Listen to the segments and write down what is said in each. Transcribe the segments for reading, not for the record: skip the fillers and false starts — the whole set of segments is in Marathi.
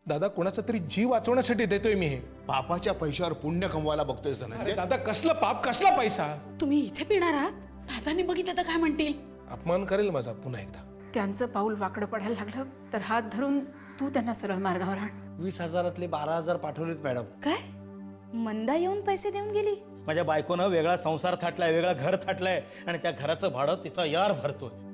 दादा कोणाचा तरी जीव वाचवण्यासाठी देतोय मी हे. पापाच्या पैशावर पुण्य कमवायला बघतोयस धनंजय. दादा कसलं पाप कसला पैसा. तुम्ही इथे पिणार आहात? दादाने बघितलं तर काय म्हणतील? अपमान करेल माझा पुन्हा एकदा. त्यांचं पाऊल वाकडं पडायला लागलं तर हात धरून तू त्यांना सरळ मार्गावर आण. 20,000तले 12,000 पाठवलेत मॅडम. काय मंदा येऊन पैसे देऊन गेली? माझ्या बायकोनं वेगळा संसार थाटलाय, वेगळा घर थाटलाय आणि त्या घराचं भाडं तिचा यार भरतोय.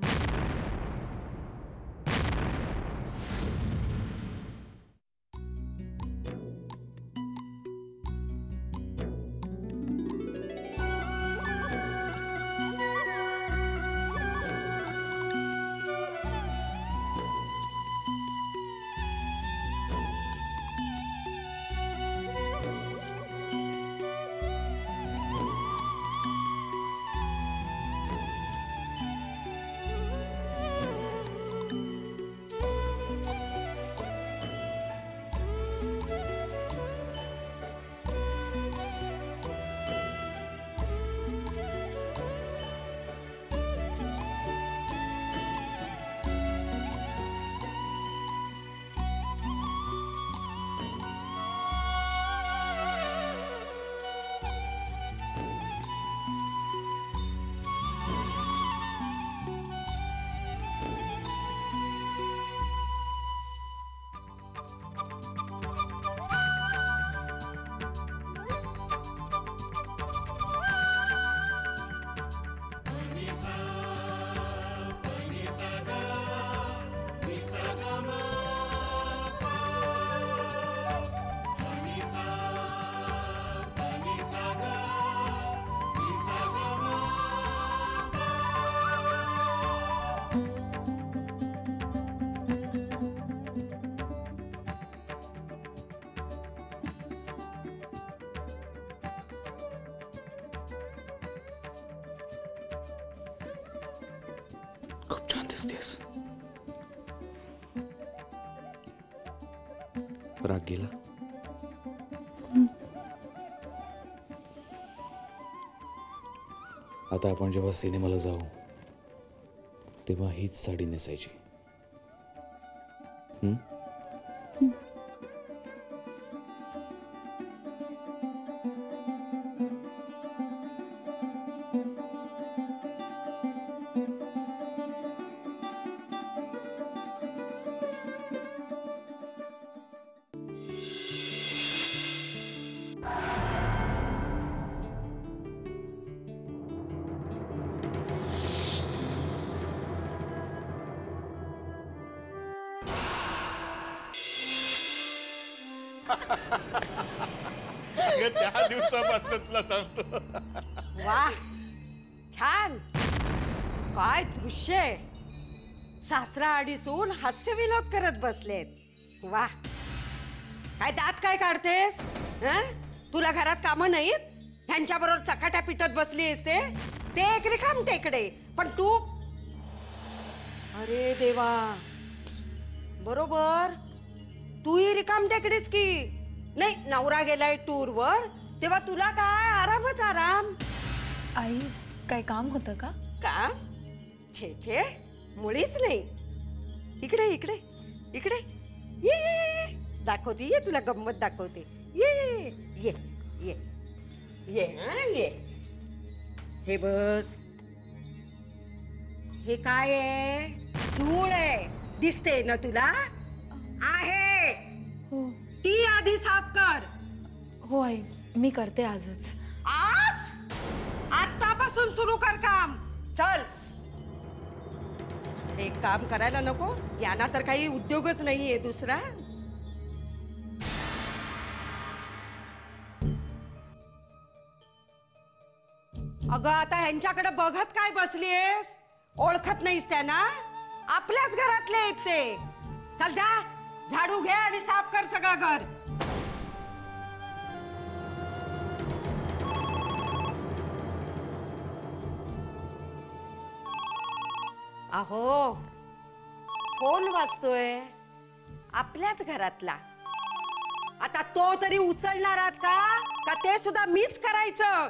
खूप छान दिसतेस. राग गेला. आता आपण जेव्हा सिनेमाला जाऊ तेव्हा हीच साडी नेसायची. त्या दिवसापासून तुला सांगतो. वाह छान. काय दृश्य आहे. सासरा आणि सून हास्य विनोद करत बसलेत. वाह. काय दात काय काढतेस? तुला घरात कामं नाहीत? ह्यांच्याबरोबर चकाट्या पिटत बसलीस ते एक रिकाम टेकडे. पण तू अरे देवा बरोबर तूही रिकाम टेकडेच की. नाही नवरा गेलाय टूर वर तेव्हा तुला काय आरामच आराम. आई काय काम होतं का? काम? छे छे मुळीच नाही. इकडे इकडे इकडे ये ये दाखवते. ये तुला गंमत दाखवते. ये ये ये ये ये. हे बघ हे काय आहे? धूळ आहे. दिसते ना तुला? आहे. हो ती आधी साफ कर. हो आई मी करते आजच. आज? आतापासून सुरू कर काम. चल. एक काम करायला नको? यांना तर काही उद्योगच नाहीये दुसरा. अगं आता ह्यांच्याकडे बघत काय बसलीयस? ओळखत नाहीस त्यांना? आपल्याच घरातले आहेत ते. चल जा झाडू घे आणि साफ कर सगळं घर. अहो फोन वाजतोय आपल्याच घरातला. आता तो तरी उचलणार आहात का ते सुद्धा मीच करायचं?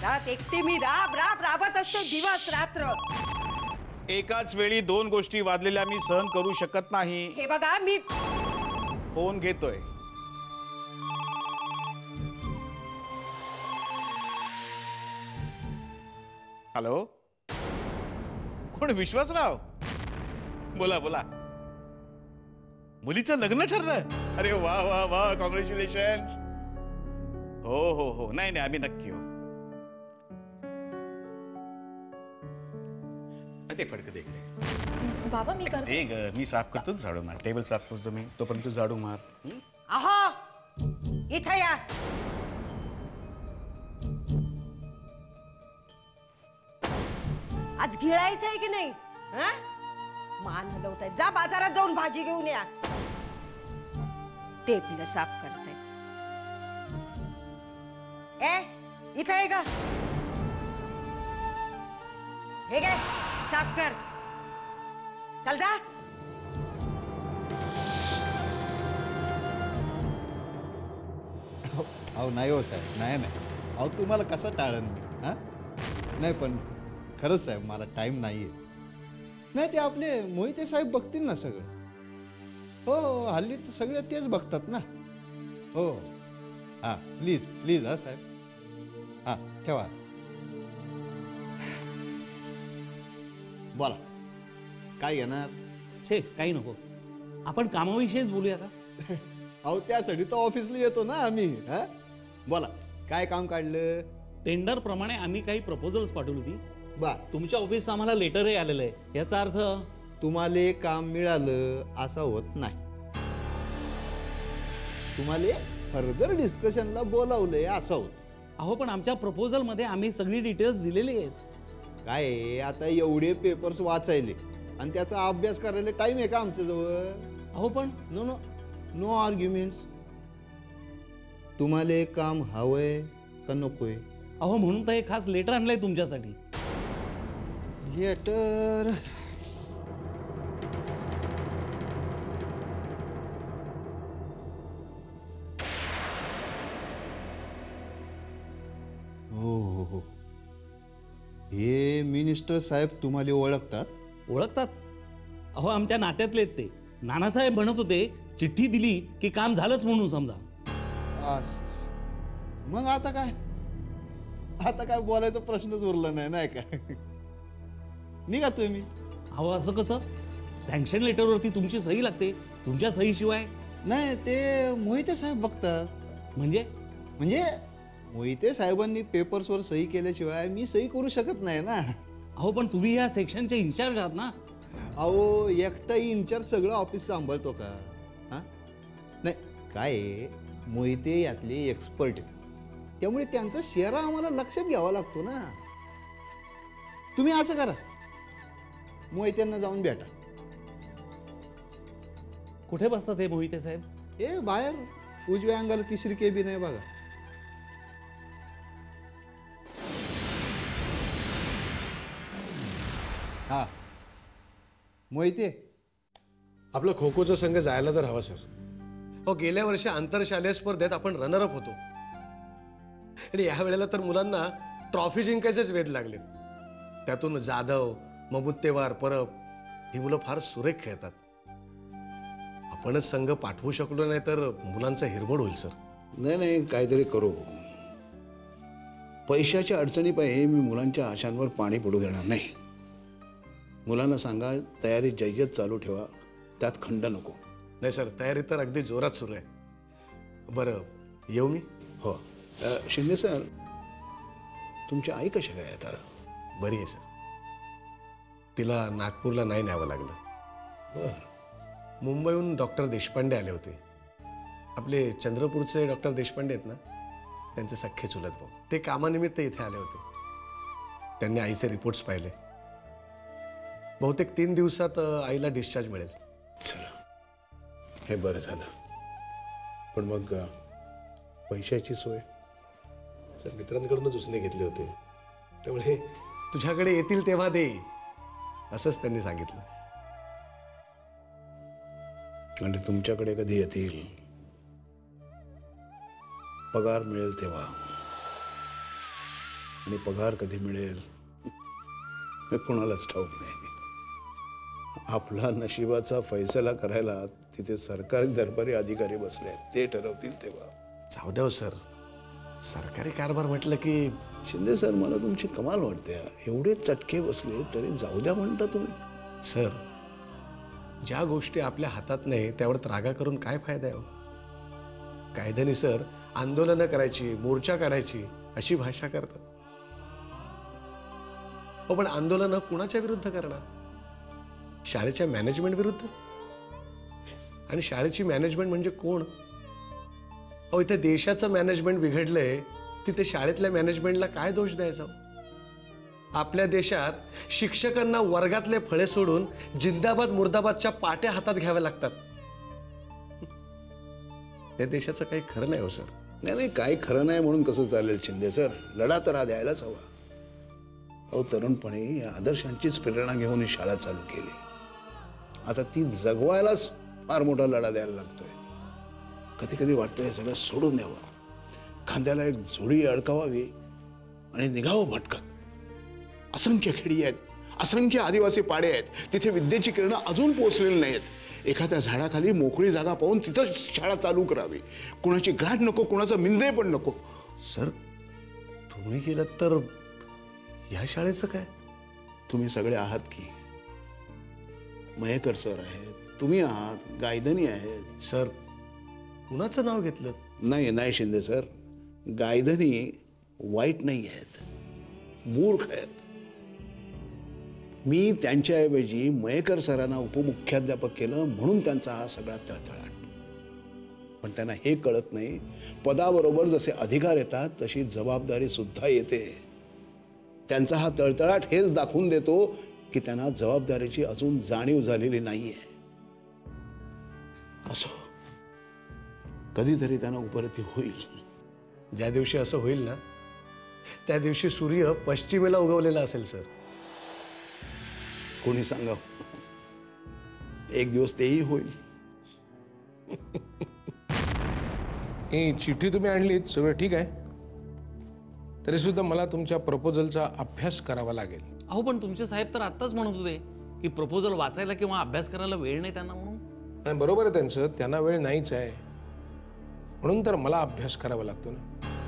घरात एकटी मी राबत असते दिवस रात्र. एकाच वेळी दोन गोष्टी वाजलेल्या मी सहन करू शकत नाही. हे बघा मी फोन घेतोय. हॅलो, कोण? विश्वासराव? बोला बोला. मुलीचं लग्न ठरलं? अरे वा वा वा, कॉंग्रॅच्युलेशन. हो हो हो, नाही नाही, आम्ही नक्की हो. ते फडक दे इकडे. बाबा मी करते. दे ग, मी साफ करतो. झाडू मार. टेबल साफ करतो मी, तोपर्यंत तू झाडू मार. अहो, इथं या. आज गिळायचं आहे की नाही? हं? मान हलवताय. जा बाजारात जाऊन भाजी घेऊन या. टेपलं साफ करताय. ए, इथं आहे का? हे काय साफ कर. चल जा. अहो नाही हो साहेब, नाही नाही. अहो तुम्हाला कसं टाळन मी? हां, नाही पण खरंच साहेब मला टाईम नाही आहे. नाही ते आपले मोहिते साहेब बघतील ना सगळं. हो, हल्ली तर सगळे तेच बघतात ना. हो हां, प्लीज प्लीज हां साहेब. हां ठेवा. बोला काय येणार? छे, काही नको. आपण कामाविषयीच बोलूया का? अहो त्यासाठी तर ऑफिसला येतो ना आम्ही. हां बोला काय काम काढलं? टेंडर प्रमाणे आम्ही काही प्रपोजल्स पाठवली होती. बा तुमच्या ऑफिसचं आम्हाला लेटरही आलेलं आहे. याचा अर्थ तुम्हाला काम मिळालं असं होत नाही. तुम्हाला फर्दर डिस्कशनला बोलावलंय असं होत. अहो पण आमच्या प्रपोजलमध्ये आम्ही सगळी डिटेल्स दिलेली आहेत. काय आहे, आता एवढे पेपर्स वाचायले आणि त्याचा अभ्यास करायला टाइम आहे का आमच्याजवळ? अहो पण नो नो नो आर्ग्युमेंट्स. तुम्हाला काम हवंय का नकोय? अहो म्हणून तर हे खास लेटर आणलंय तुमच्यासाठी. लेटर हो हो हो. हे मिनिस्टर साहेब तुम्हाला ओळखतात? ओळखतात? अहो आमच्या नात्यातलेत ते. नानासाहेब म्हणत होते चिठ्ठी दिली की काम झालंच म्हणून समजा. मग आता काय, आता काय बोलायचा प्रश्नच उरला नाही, नाही काय? निघा तुम्ही. अहो असं कसं? सँक्शन लेटरवरती तुमची सही लागते. तुमच्या सहीशिवाय नाही, ते मोहिते साहेब बघतात. म्हणजे म्हणजे मोहिते साहेबांनी पेपर्सवर सही केल्याशिवाय मी सही करू शकत नाही ना. अहो पण तुम्ही या सेक्शनचे इन्चार्ज आहात ना. अहो एकटा इन्चार्ज सगळं ऑफिस सांभाळतो का? हां नाही काय आहे, मोहिते यातले एक्सपर्ट आहेत. त्यामुळे त्यांचा शेरा आम्हाला लक्षात घ्यावा लागतो ना. तुम्ही असं करा, मोहित्यांना जाऊन भेटा. कुठे बसतात हे मोहिते साहेब? हे बाहेर उजव्या अंगाला तिसरी केबिन आहे बघा. हा मोहिते, आपलं खो खोचा संघ जायला तर हवा सर. हो, गेल्या वर्षी आंतरशालेय स्पर्धेत आपण रनरअप होतो आणि या वेळेला तर मुलांना ट्रॉफी जिंकायचेच वेध लागलेत. त्यातून जाधव, ममुत्तेवार, परब ही मुलं फार सुरेख खेळतात. आपणच संघ पाठवू शकलो नाही तर मुलांचा हिरमोड होईल सर. नाही नाही, काहीतरी करू. पैशाच्या अडचणीपायी मी मुलांच्या आशांवर पाणी पडू देणार नाही. मुलांना सांगा तयारी जय्यत चालू ठेवा, त्यात खंड नको. नाही सर, तयारी तर अगदी जोरात सुरू आहे. बरं येऊ मी? हो. शिंदे सर, तुमची आई कशा काय आता? बरी आहे सर. तिला नागपूरला नाही न्यावं लागलं. बरं. मुंबईहून डॉक्टर देशपांडे आले होते. आपले चंद्रपूरचे डॉक्टर देशपांडे आहेत ना, त्यांचे सख्खे चुलत भाऊ. ते कामानिमित्त इथे आले होते. त्यांनी आईचे रिपोर्ट्स पाहिले. बहुतेक 3 दिवसात आईला डिस्चार्ज मिळेल. चला, हे बरं झालं. पण मग पैशाची सोय? सर, मित्रांकडूनच उसने घेतले होते, त्यामुळे तुझ्याकडे येतील तेव्हा दे, असंच त्यांनी सांगितलं. आणि तुमच्याकडे कधी येतील? पगार मिळेल तेव्हा. आणि पगार कधी मिळेल हे कोणालाच ठाऊक नाही. आपला नशिबाचा फैसला करायला तिथे सरकारी दरबारी अधिकारी बसले आहेत, ते ठरवतील तेव्हा. जाऊ द्या सर, सरकारी कारभार म्हटलं की. शिंदे सर, मला तुमची कमाल वाटते. एवढे चटके बसले तरी जाऊ द्या म्हणता तुम्ही. सर, ज्या गोष्टी आपल्या हातात नाही त्यावर रागा करून काय फायदा आहे? कायद्याने सर आंदोलनं करायची, मोर्चा काढायची अशी भाषा करतात. हो, पण आंदोलनं कुणाच्या विरुद्ध करणार? शाळेच्या मॅनेजमेंट विरुद्ध. आणि शाळेची मॅनेजमेंट म्हणजे कोण? अहो, इथे देशाचं मॅनेजमेंट बिघडलंय, तिथे शाळेतल्या मॅनेजमेंटला काय दोष द्यायचा? आपल्या देशात शिक्षकांना वर्गातले फळे सोडून जिंदाबाद मुर्दाबादच्या पाट्या हातात घ्याव्या लागतात. त्या देशाचं काही खरं नाही हो सर. नाही, काही खरं नाही म्हणून कसं चालेल शिंदे सर? लढा तर हा द्यायलाच हवा. अहो, तरुणपणे या आदर्शांचीच प्रेरणा घेऊन ही शाळा चालू केली. आता ती जगवायलाच फार मोठा लढा द्यायला लागतोय. कधी कधी वाटतंय सगळं सोडून द्यावं, खांद्याला एक झोळी अडकावावी आणि निघावं भटकत. असंख्य खेडी आहेत, असंख्य आदिवासी पाडे आहेत, तिथे विद्येची किरणं अजून पोहोचलेली नाहीत. एखाद्या झाडाखाली मोकळी जागा पाहून तिथं शाळा चालू करावी. कुणाची ग्राट नको, कुणाचं मिंदे पण नको. सर, तुम्ही केलं तर या शाळेचं काय? तुम्ही सगळे आहात की. मयेकर सर आहेत, तुम्ही आहात, गायधनी आहेत. सर, कुणाचं नाव घेतलं? नाही शिंदे सर, गायधनी वाईट नाही आहेत, मूर्ख आहेत. मी त्यांच्याऐवजी मयेकर सरांना उपमुख्याध्यापक केलं म्हणून त्यांचा हा सगळा तळतळाट. पण त्यांना हे कळत नाही, पदाबरोबर जसे अधिकार येतात तशी जबाबदारी सुद्धा येते. त्यांचा हा तळतळाट हेच दाखवून देतो की त्यांना जबाबदारीची अजून जाणीव झालेली नाहीये. असो, कधीतरी त्यांना उपरती होईल. ज्या दिवशी असं होईल ना, त्या दिवशी सूर्य पश्चिमेला उगवलेला असेल सर. कोणी सांगा, एक दिवस तेही होईल. ही चिठ्ठी तुम्ही आणलीत, सगळं ठीक आहे. तरी सुद्धा मला तुमच्या प्रपोजलचा अभ्यास करावा लागेल. अहो, पण तुमचे साहेब तर आत्ताच म्हणत होते की प्रपोजल वाचायला किंवा अभ्यास करायला वेळ नाही त्यांना म्हणून. नाही, बरोबर आहे त्यांचं, त्यांना वेळ नाहीच आहे, म्हणून तर मला अभ्यास करावा लागतो ना.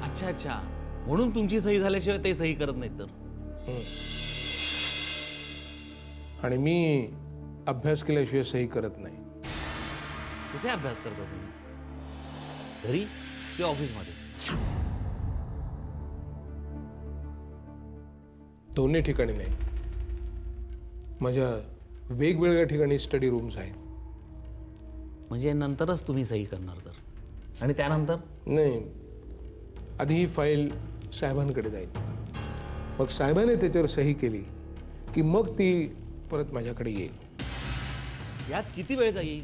अच्छा, म्हणून तुमची सही झाल्याशिवाय ते सही करत नाहीत तर. आणि मी अभ्यास केल्याशिवाय सही करत नाही. कुठे अभ्यास करता तुम्ही? घरी की ऑफिसमध्ये? दोन्ही ठिकाणी नाही, माझ्या वेगवेगळ्या ठिकाणी स्टडी रूम्स आहेत. म्हणजे नंतरच तुम्ही सही करणार तर? आणि त्यानंतर? नाही, आधी ही फाईल साहेबांकडे जाईल, मग साहेबांनी त्याच्यावर सही केली की मग ती परत माझ्याकडे येईल. यात किती वेळ जाईल?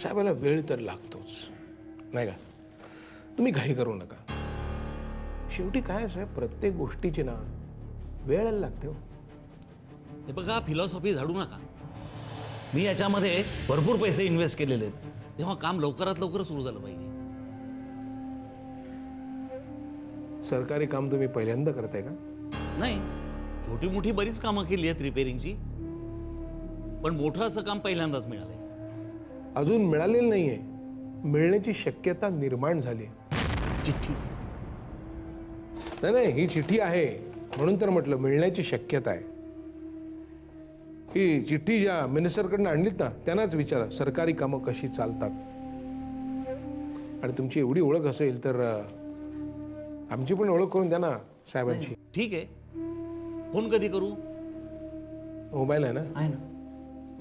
साहेबाला वेळ तर लागतोच, नाही का? तुम्ही घाई करू नका. शेवटी काय साहेब, प्रत्येक गोष्टीची ना वेळ लागते. हे बघा, फिलॉसॉफी झाडू नका. मी याच्यामध्ये भरपूर पैसे इन्व्हेस्ट केलेले आहेत, तेव्हा काम लवकरात लवकर सुरू झालं पाहिजे. सरकारी काम तुम्ही पहिल्यांदा करताय का? नाही, छोटी मोठी बरीच कामं केली आहेत रिपेअरिंगची, पण मोठं असं काम पहिल्यांदाच मिळालंय. अजून मिळालेलं नाहीये, मिळण्याची शक्यता निर्माण झाली. चिठ्ठी? नाही, ही चिठ्ठी आहे म्हणून तर म्हटलं मिळण्याची शक्यता आहे. ही चिठ्ठी ज्या मिनिस्टरकडनं आणलीत ना, त्यांनाच विचारा सरकारी कामं कशी चालतात. आणि तुमची एवढी ओळख असेल तर आमची पण ओळख करून द्या ना साहेबांची. ठीक आहे, फोन कधी करू? मोबाईल आहे ना? आहे ना.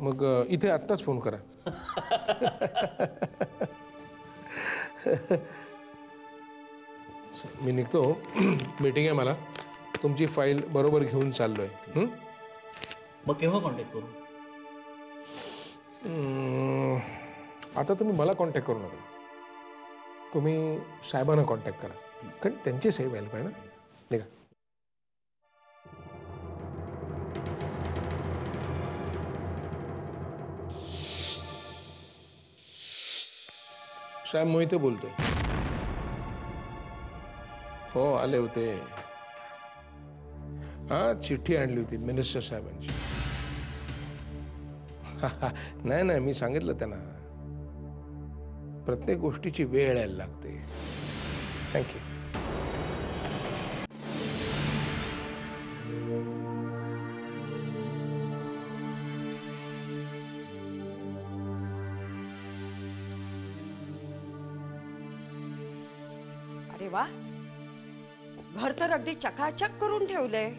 मग इथे आत्ताच फोन करा. मी निघतो, मीटिंग आहे मला. तुमची फाईल बरोबर घेऊन चाललोय. मग केव्हा कॉन्टॅक्ट करू? आता तुम्ही मला कॉन्टॅक्ट करू नका, तुम्ही साहेबांना कॉन्टॅक्ट करा, कारण त्यांची सही व्हायला पाहिजे ना. निघा. साहेब मोहिते बोलतोय. हो, आले होते. हा, चिठ्ठी आणली होती मिनिस्टर साहेबांची. नाही नाही, मी सांगितलं त्यांना, प्रत्येक गोष्टीची वेळ यायला लागते. थँक्यू. अरे वा, घर तर अगदी चकाचक करून ठेवलंय,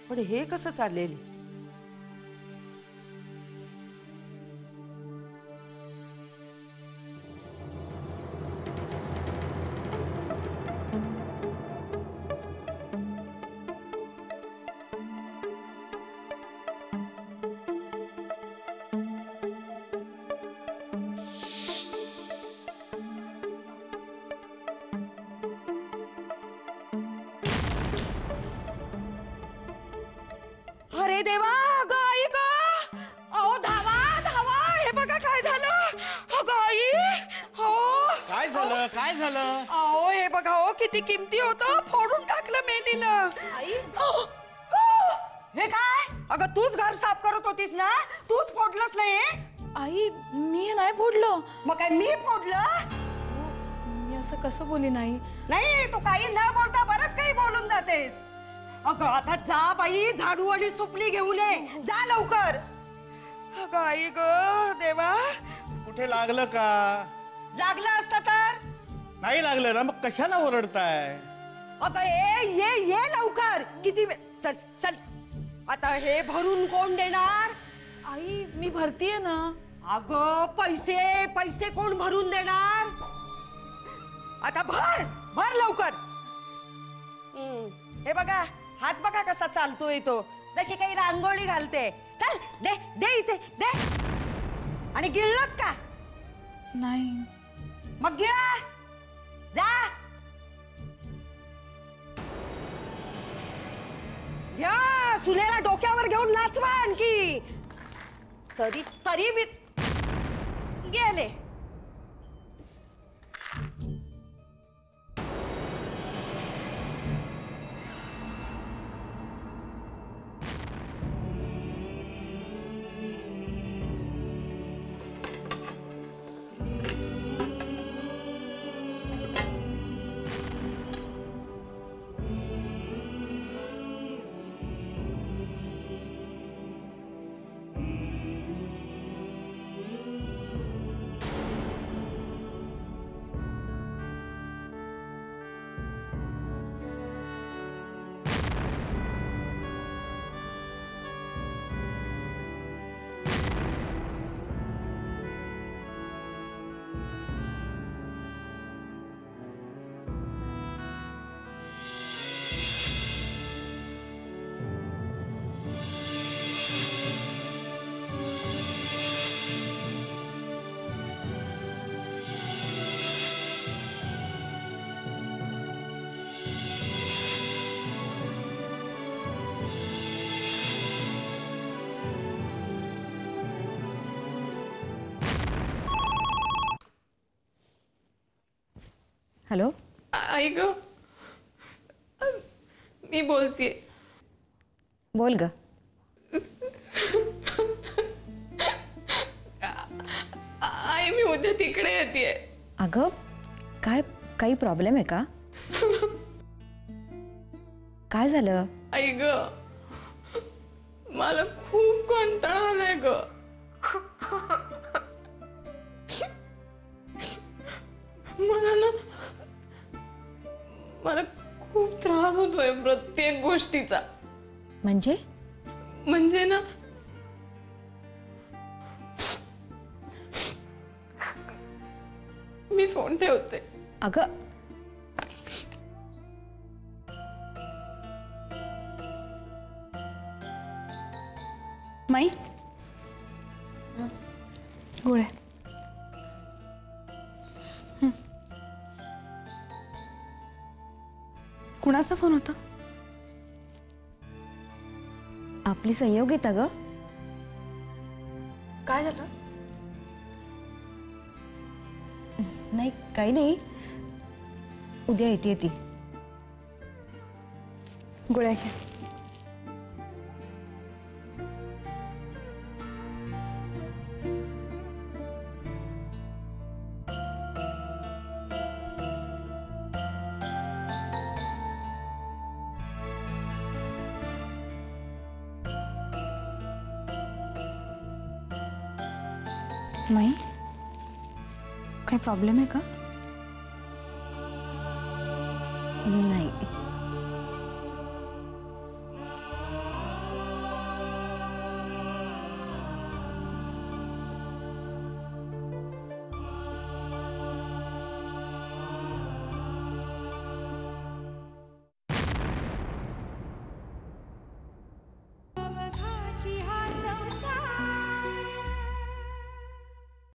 पण हे कसं चालेल? अरे देवा, अगं आई गं, अहो धावा धावा, हे बघा काय झालं. अगं आई, हो काय झालं, काय झालं? अहो हे बघा, हो किती किमती होतं, फोडून टाकलं मेलीनं. आई, हे काय? अगं तूच घर साफ करत होतीस ना, तूच फोडलंस नाही? आई, मी नाही फोडलं. मग काय मी फोडलं? मी असं कसं बोली नाही. नाही, तू काही न बोलता बरंच काही बोलून जातेस. अगं आता जा बाई, झाडू आणि सुपली घेऊन ये, जा लवकर. अगं आई ग देवा, कुठे लागलं का? लागलं असतं तर? नाही लागलं ना, मग कशाला ओरडताय? अगं ये ये लवकर. किती वेळ? चल चल. आता हे भरून कोण देणार? आई, मी भरतीये ना. अगं पैसे पैसे कोण भरून देणार? आता भर भर लवकर. हे बघा, हात बघा कसा चालतोय तो, जशी काही रांगोळी घालते. चल दे दे इथे दे. आणि गिळलत का? नाही. मग गिळा, जा. या सुनेला डोक्यावर घेऊन नाचवा आणखी. तरी तरी मी गेले. हॅलो. आई ग, मी बोलतीये. बोल ग. आई, मी उद्या तिकडे येतेय. अगं काय, काही प्रॉब्लेम आहे का? काय झालं? आई ग, मला खूप कंटाळा आलाय ग. मला खूप त्रास होतोय प्रत्येक गोष्टीचा. म्हणजे ना, मी फोन ठेवते. अगं माई, गोळ्या. कुणाचा फोन होता? आपली संयोगिता ग. काय झालं? नाही, काही नाही. उद्या येते ती. गोळ्या घे. माई काय प्रॉब्लेम आहे का? नाही